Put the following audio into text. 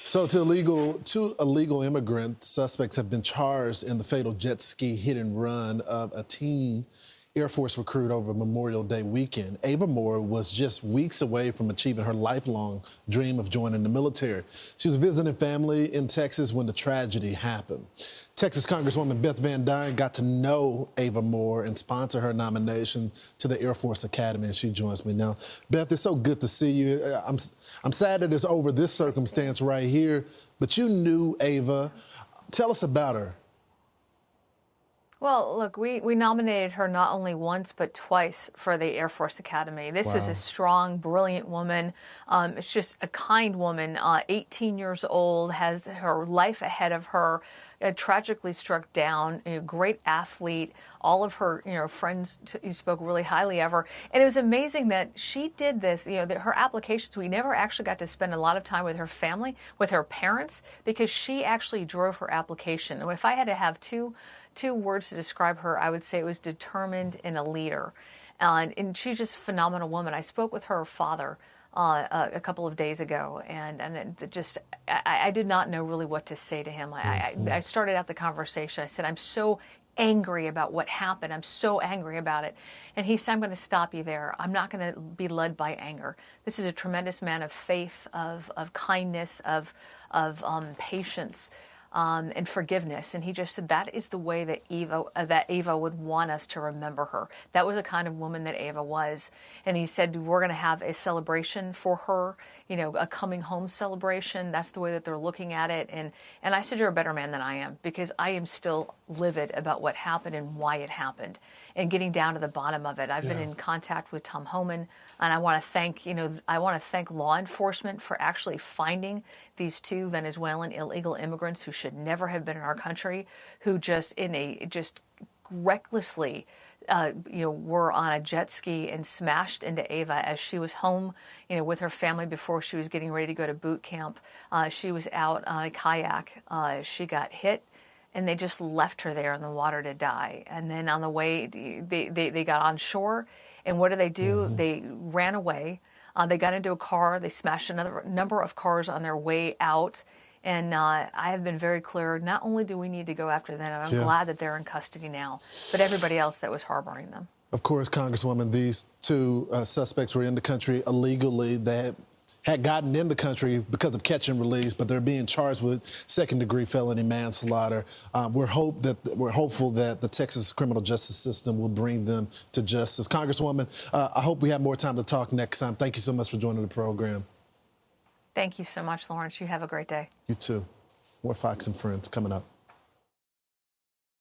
So, two illegal immigrant suspects have been charged in the fatal jet ski hit and run of a teen Air Force recruit over Memorial Day weekend. Ava Moore was just weeks away from achieving her lifelong dream of joining the military. She was visiting family in Texas when the tragedy happened. Texas Congresswoman Beth Van Duyne got to know Ava Moore and sponsor her nomination to the Air Force Academy, and she joins me now. Beth, it's so good to see you. I'm sad that it's over this circumstance right here, but you knew Ava. Tell us about her. Well, look, we nominated her not only once, but twice for the Air Force Academy. This was a strong, brilliant woman. It's just a kind woman, 18 years old, has her life ahead of her, tragically struck down, great athlete. All of her, friends spoke really highly of her. And it was amazing that she did this, that her applications, we never actually got to spend a lot of time with her family, with her parents, because she actually drove her application. And if I had to have two words to describe her, I would say it was determined and a leader. And she's just a phenomenal woman. I spoke with her father a couple of days ago, and I did not know really what to say to him. I started out the conversation. I said, I'm so angry about what happened. I'm so angry about it. And he said, I'm going to stop you there. I'm not going to be led by anger. This is a tremendous man of faith, of kindness, of patience. And forgiveness. And he just said that is the way that Ava would want us to remember her. That was the kind of woman that Ava was. And he said, we're going to have a celebration for her, a coming home celebration. That's the way that they're looking at it. And I said, you're a better man than I am, because I am still livid about what happened and why it happened and getting down to the bottom of it. I've been in contact with Tom Homan, and I want to thank law enforcement for actually finding these two Venezuelan illegal immigrants who should never have been in our country, who just recklessly were on a jet ski and smashed into Ava as she was home, with her family before she was getting ready to go to boot camp. She was out on a kayak. She got hit, and they just left her there in the water to die. And then on the way, they got on shore, and what do? They ran away. They got into a car. They smashed another number of cars on their way out. And I have been very clear, not only do we need to go after them, I'm glad that they're in custody now, but everybody else that was harboring them. Of course, Congresswoman, these two suspects were in the country illegally. They had gotten in the country because of catch and release, but they're being charged with second-degree felony manslaughter. We're hopeful that the Texas criminal justice system will bring them to justice. Congresswoman, I hope we have more time to talk next time. Thank you so much for joining the program. Thank you so much, Lawrence. You have a great day. You too. More Fox and Friends coming up.